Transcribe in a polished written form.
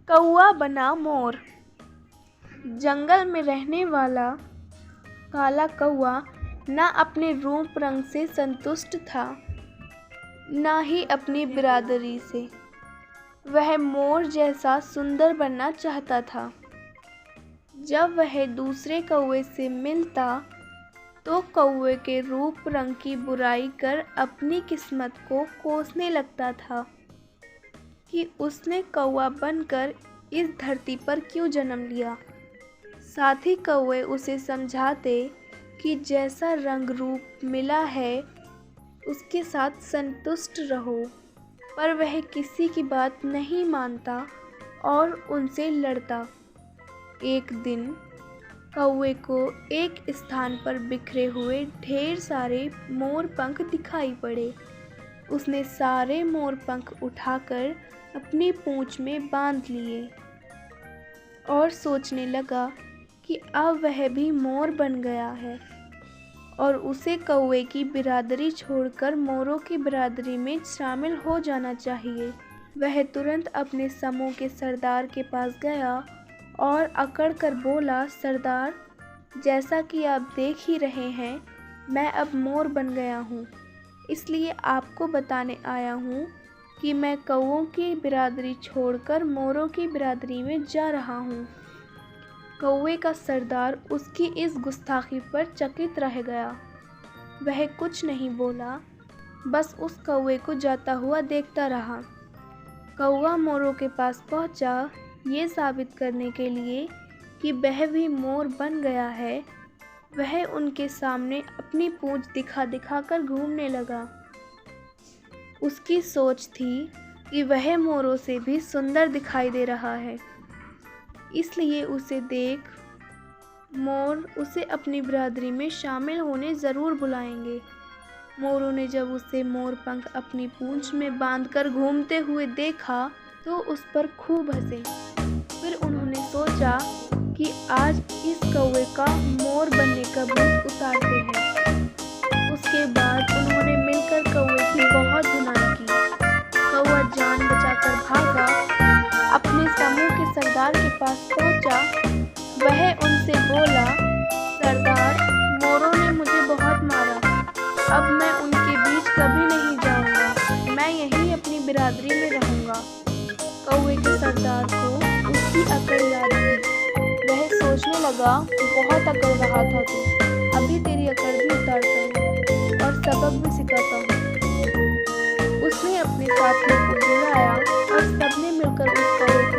कौआ बना मोर। जंगल में रहने वाला काला कौआ न अपने रूप रंग से संतुष्ट था, न ही अपनी बिरादरी से। वह मोर जैसा सुंदर बनना चाहता था। जब वह दूसरे कौवे से मिलता तो कौवे के रूप रंग की बुराई कर अपनी किस्मत को कोसने लगता था कि उसने कौवा बनकर इस धरती पर क्यों जन्म लिया। साथी कौवे उसे समझाते कि जैसा रंग रूप मिला है उसके साथ संतुष्ट रहो, पर वह किसी की बात नहीं मानता और उनसे लड़ता। एक दिन कौवे को एक स्थान पर बिखरे हुए ढेर सारे मोर पंख दिखाई पड़े। उसने सारे मोर पंख उठाकर अपनी पूंछ में बांध लिए और सोचने लगा कि अब वह भी मोर बन गया है और उसे कौवे की बिरादरी छोड़कर मोरों की बिरादरी में शामिल हो जाना चाहिए। वह तुरंत अपने समूह के सरदार के पास गया और अकड़ कर बोला, सरदार, जैसा कि आप देख ही रहे हैं, मैं अब मोर बन गया हूँ, इसलिए आपको बताने आया हूँ कि मैं कौवों की बिरादरी छोड़कर मोरों की बिरादरी में जा रहा हूँ। कौवे का सरदार उसकी इस गुस्ताखी पर चकित रह गया। वह कुछ नहीं बोला, बस उस कौवे को जाता हुआ देखता रहा। कौवा मोरों के पास पहुँचा, ये साबित करने के लिए कि वह भी मोर बन गया है। वह उनके सामने अपनी पूंछ दिखा दिखा कर घूमने लगा। उसकी सोच थी कि वह मोरों से भी सुंदर दिखाई दे रहा है, इसलिए उसे देख मोर उसे अपनी बिरादरी में शामिल होने ज़रूर बुलाएंगे। मोरों ने जब उसे मोर पंख अपनी पूंछ में बांधकर घूमते हुए देखा तो उस पर खूब हंसे। फिर उन्होंने सोचा कि आज इस कौवे का मोर बनने का भूत उतारते हैं। उसके बाद उन्होंने मिलकर कौवे की बहुत धुनाई की। कौवा जान बचाकर भागा, अपने समूह के सरदार के पास पहुंचा। वह उनसे बोला, सरदार, मोरों ने मुझे बहुत मारा, अब मैं उनके बीच कभी नहीं जाऊंगा, मैं यहीं अपनी बिरादरी में रहूंगा। कौवे के सरदार को उसकी अकड़ याद आई। वह सोचने लगा, बहुत अकड़ रहा था तू, अभी तेरी अकड़ भी उतारता हूँ और सबक भी सिखाता हूँ। उसने अपने साथियों को बुलाया और सबने मिलकर उस कौवे को